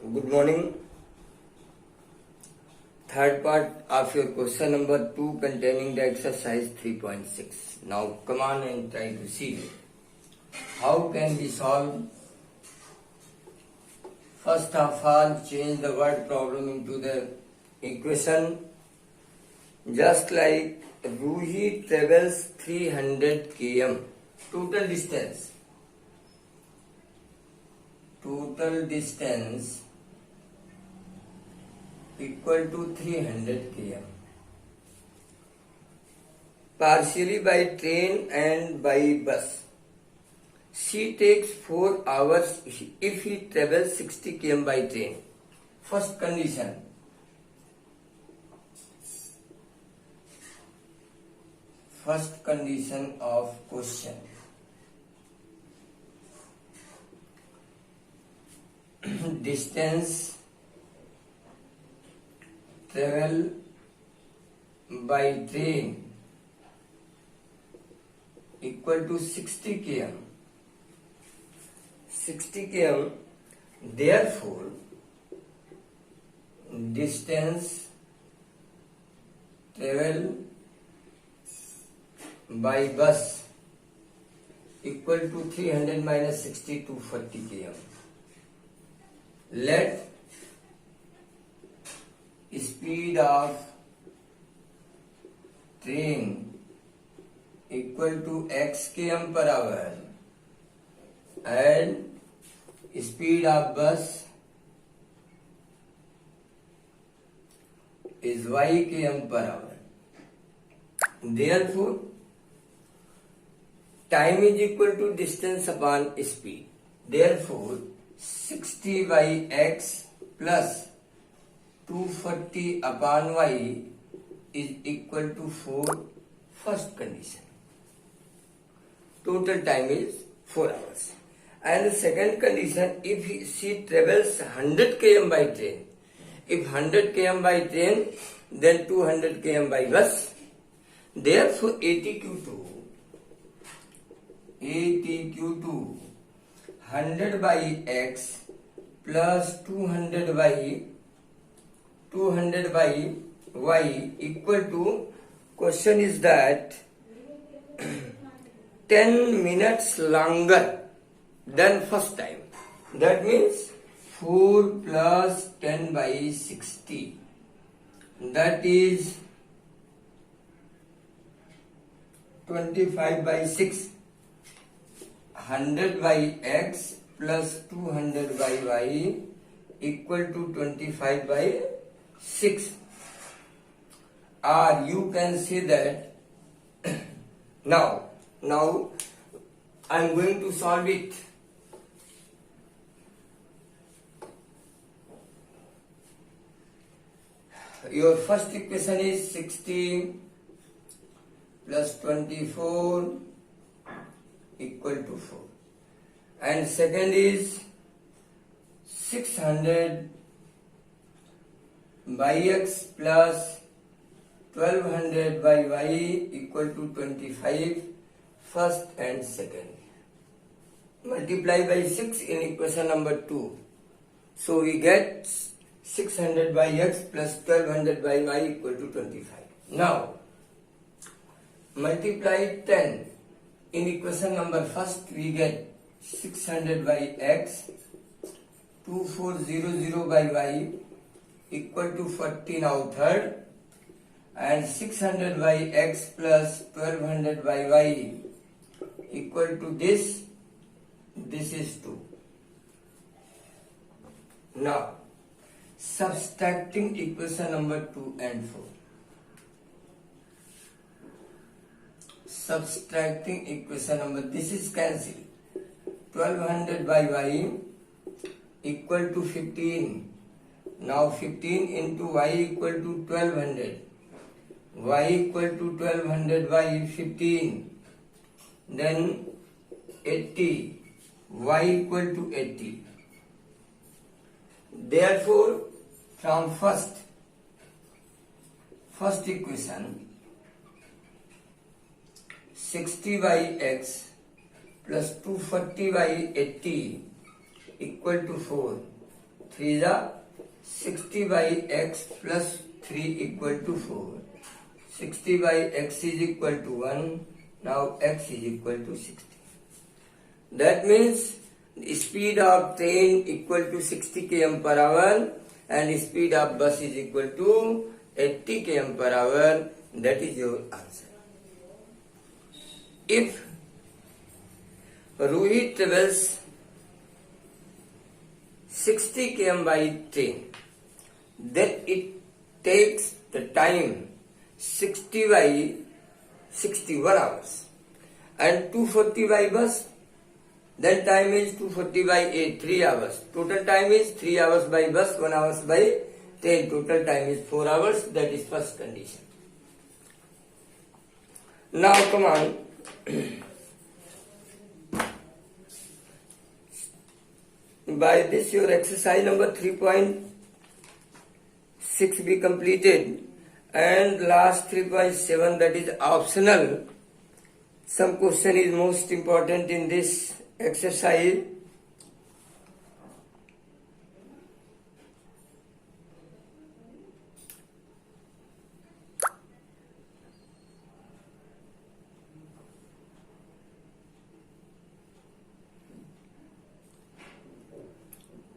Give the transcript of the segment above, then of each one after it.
Good morning. Third part of your question number 2 containing the exercise 3.6. Now come on and try to see how can we solve. First of all, change the word problem into the equation. Just like Ruhi travels 300 km. Total distance equal to 300 km. Partially by train and by bus. She takes 4 hours if he travels 60 km by train. First condition. First condition of question. Distance travel by train equal to 60 km. 60 km. Therefore, distance travel by bus equal to 300 minus 60 to 40 km. Let speed of train equal to x km per hour and speed of bus is y km per hour. Therefore, time is equal to distance upon speed. Therefore, 60 by x plus 240 upon y is equal to 4. First condition. Total time is 4 hours. And the second condition, if she travels 100 km by train, if 100 km by train, then 200 km by bus. Therefore, ATQ2 100 by x plus 200 by y equal to, question is that 10 minutes longer than first time. That means 4 plus 10 by 60. That is 25 by 6. 100 by x plus 200 by y equal to 25 by 6. Or you can say that now I am going to solve it. Your first equation is 60 plus 24 equal to 4. And second is 600 by x plus 1200 by y equal to 25. First and second. Multiply by 6 in equation number 2. So we get 600 by x plus 1200 by y equal to 25. Now, multiply 10. In equation number first, we get 600 by x, 2400 by y equal to 40 now third, and 600 by x plus 1200 by y equal to this is 2. Now, subtracting equation number 2 and 4. Subtracting equation number, this is cancelled. 1200 by y equal to 15. Now 15 into y equal to 1200. Y equal to 1200 by 15. Then 80. Y equal to 80. Therefore, from first equation, 60 by x plus 240 by 80 equal to 4. 3 is 60 by x plus 3 equal to 4. 60 by x is equal to 1. Now x is equal to 60. That means speed of train equal to 60 km per hour and speed of bus is equal to 80 km per hour. That is your answer. If Rohit travels 60 km by train, then it takes the time 60 by 61 hours, and 240 by bus, then time is 240 by 8, 3 hours. Total time is 3 hours by bus, 1 hours by train. Total time is 4 hours. That is first condition. Now come on. By this your exercise number 3.6 be completed, and last 3.7, that is optional. Some question is most important in this exercise.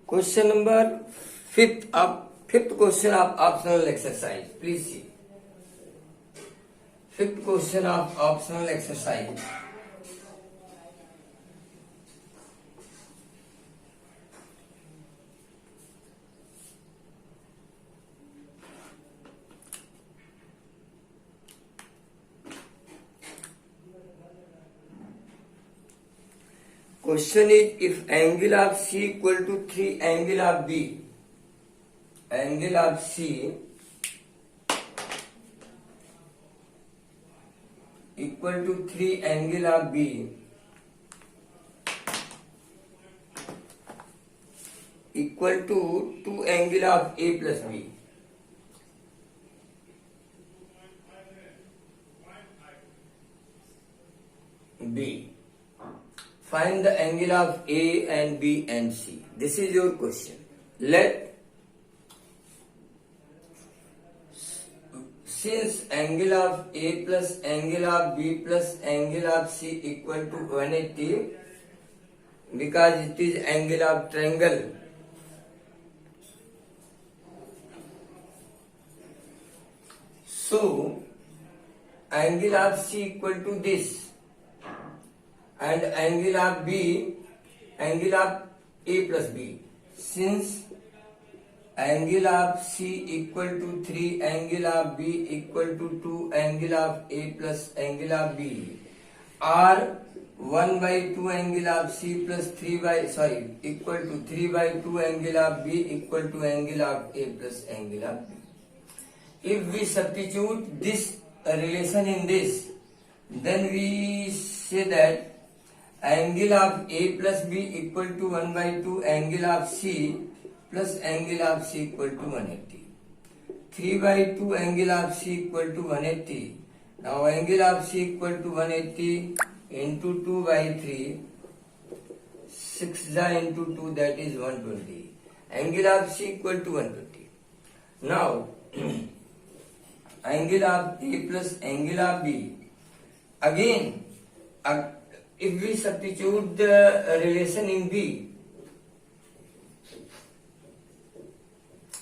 Question number fifth question of optional exercise. Please see. Fifth question of optional exercise. Question is, if angle of C equal to 3 angle of B, angle of C equal to 3 angle of B equal to 2 angle of A plus B. B. Find the angle of A and B and C. This is your question. Since angle of A plus angle of B plus angle of C equal to 180, because it is angle of triangle, so angle of C equal to this, and angle of B, angle of A plus B. Since angle of C equal to 3 angle of B equal to 2 angle of A plus angle of B, or 1 by 2 angle of C plus equal to 3 by 2 angle of B equal to angle of A plus angle of B. If we substitute this relation in this, then we say that angle of A plus B equal to 1 by 2 angle of C plus angle of C equal to 180. 3 by 2 angle of C equal to 180. Now angle of C equal to 180 into 2 by 3, 6 into 2, that is 120. Angle of C equal to 120. Now angle of A plus angle of B. Again, if we substitute the relation in B,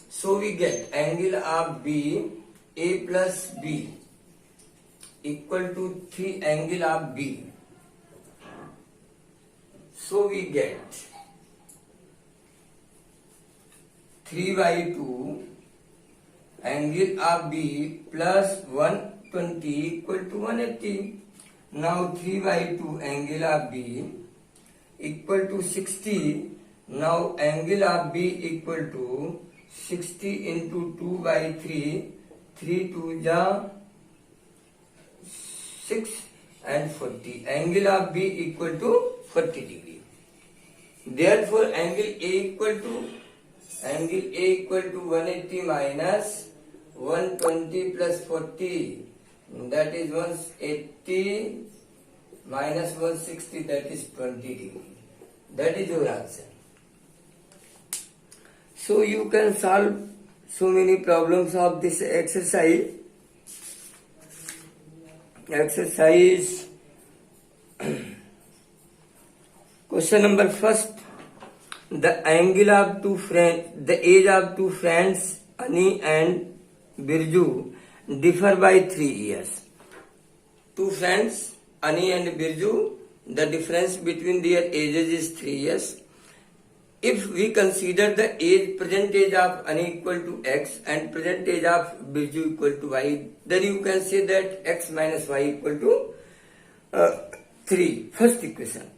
so we get angle of B, A plus B equal to 3 angle of B. So we get 3 by 2 angle of B plus 120 equal to 180. Now 3 by 2 angle of B equal to 60. Now angle of B equal to 60 into 2 by 3. 3 2 ja 6 and 40. Angle of B equal to 40 degree. Therefore angle A equal to 180 minus 120 plus 40. That is 180 minus 160, that is 20 degree. That is your answer. So you can solve so many problems of this exercise. Exercise question number first. The angle of two friends, the age of two friends, Ani and Birju, differ by 3 years. Two friends, Ani and Birju, the difference between their ages is 3 years. If we consider the present age of Ani equal to x and present age of Birju equal to y, then you can say that x minus y equal to 3. First equation.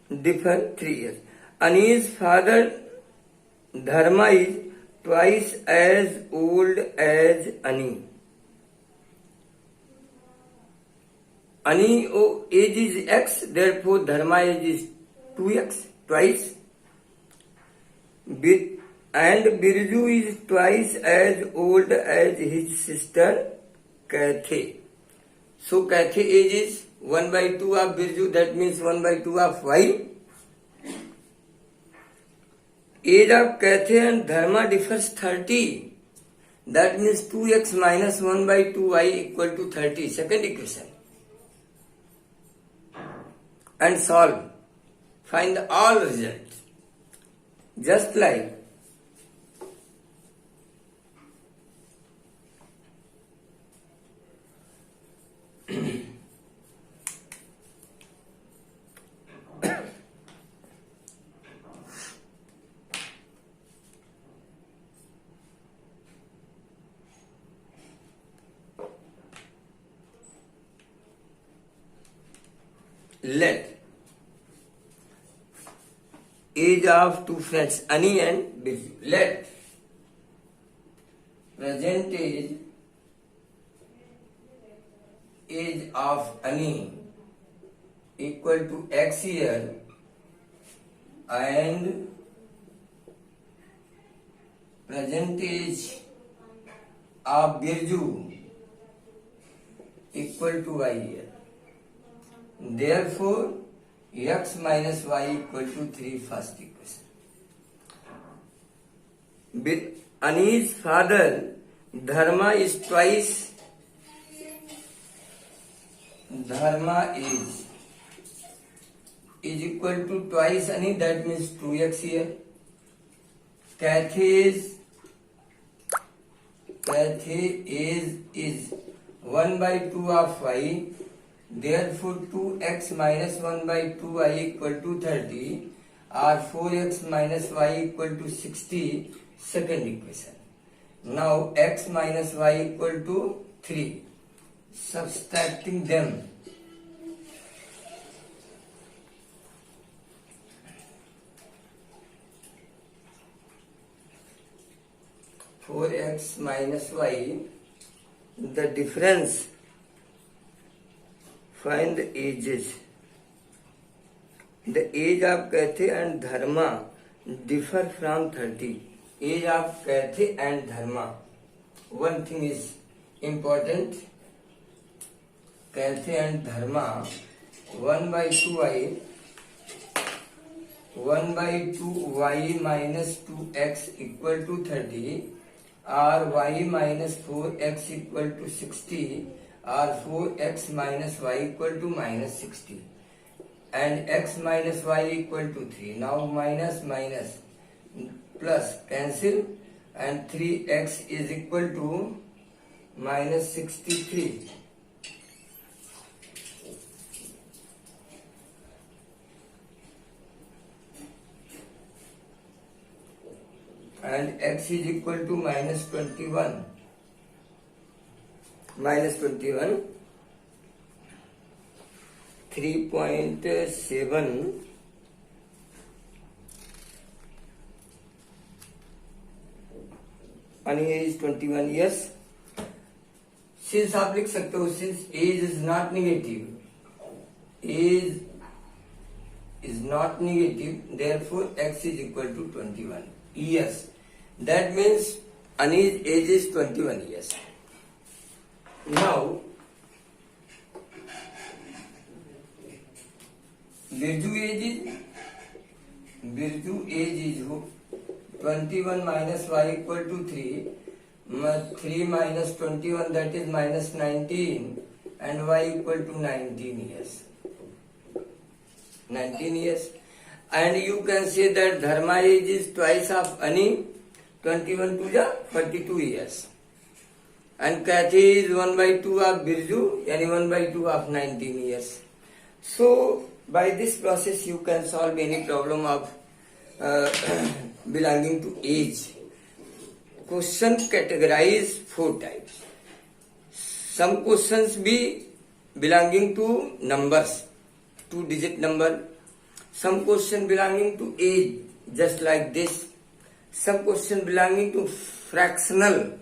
Differ 3 years. Ani's father Dharma is twice as old as Ani. Ani age is x, therefore Dharma age is 2x, twice. And Birju is twice as old as his sister Kathe. So Kathe age is 1 by 2 of Birju, that means 1 by 2 of y. Age of Kathe and Dharma differs 30. That means 2x minus 1 by 2y equal to 30. Second equation. And solve. Find all results. Just like let age of two friends Ani and Birju. Let present age of Ani equal to x year and present age of Birju equal to y year. Therefore, x minus y equal to 3. First equation. Ani's father Dharma is twice. Dharma is equal to twice Ani, that means 2x here. Kathe is 1 by 2 of y. Therefore 2x minus 1 by 2y equal to 30 or 4x minus y equal to 60. Second equation. Now x minus y equal to 3. Subtracting them. For x minus y, the difference. Find the ages. The age of Kathe and Dharma differ from 30. Age of Kathe and Dharma. One thing is important. Kathe and Dharma 1 by 2y 1 by 2y minus 2x equal to 30 or y minus 4x equal to 60 or 4x minus y equal to minus 60 and x minus y equal to 3. Now minus plus cancel and 3x is equal to minus 63. And x is equal to minus 21. Minus 21, 3.7 and here is 21 years. Since आप लिख सकते हो, since age is not negative, age is not negative, therefore x is equal to 21 years. That means Ani's age is 21 years. Now, Birju Birju age is 21 minus y equal to 3. 3 minus 21, that is minus 19, and y equal to 19 years. 19 years. And you can say that Dharma age is twice of Ani. 21 to the 42 years. And Kathy is 1 by 2 of Birju, yani 1 by 2 of 19 years. So by this process you can solve any problem of belonging to age. Question categorize 4 types. Some questions be belonging to numbers, 2-digit number. Some question belonging to age, just like this. Some question belonging to fractional.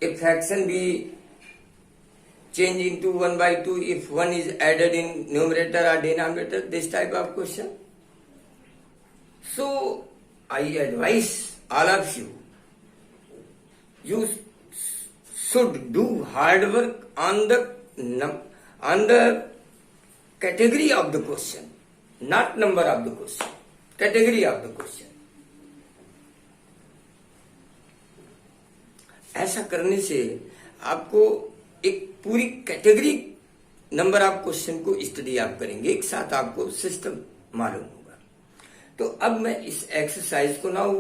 A fraction be changed into 1 by 2 if 1 is added in numerator or denominator, this type of question. So I advise all of you, you should do hard work on the category of the question, not number of the question, category of the question. ऐसा करने से आपको एक पूरी category number of question को study आप करेंगे, एक साथ आपको सिस्टम मालूम होगा. तो अब मैं इस एक्सरसाइज को now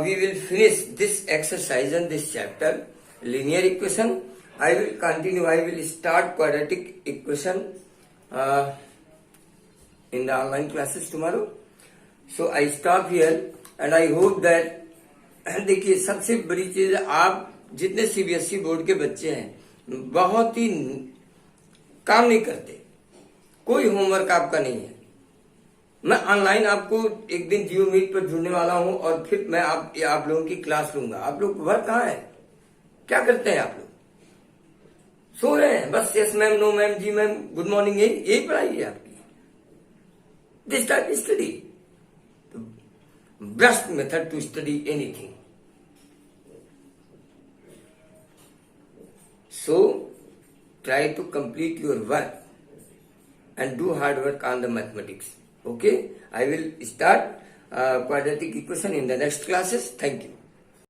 we will finish this exercise and this chapter linear equation. I will continue, I will start quadratic equation in the online classes tomorrow. So I stop here and I hope that देखिए सबसे बड़ी चीज, आप जितने CBSE board के बच्चे हैं बहुत ही काम नहीं करते, कोई होमवर्क आपका नहीं है. मैं ऑनलाइन आपको एक दिन जियो मीट पर जुड़ने वाला हूं और फिर मैं आप लोगों की क्लास लूंगा. आप लोग वर्क कहाँ है, क्या करते हैं आप लोग? सो रहे हैं बस. यस मैम, नो मैम, जी मैम, गुड मॉर्निंग, यही पढ़ाई है आपकी. This type study, best method to study anything. So try to complete your work and do hard work on the mathematics. Okay, I will start quadratic equation in the next classes. Thank you.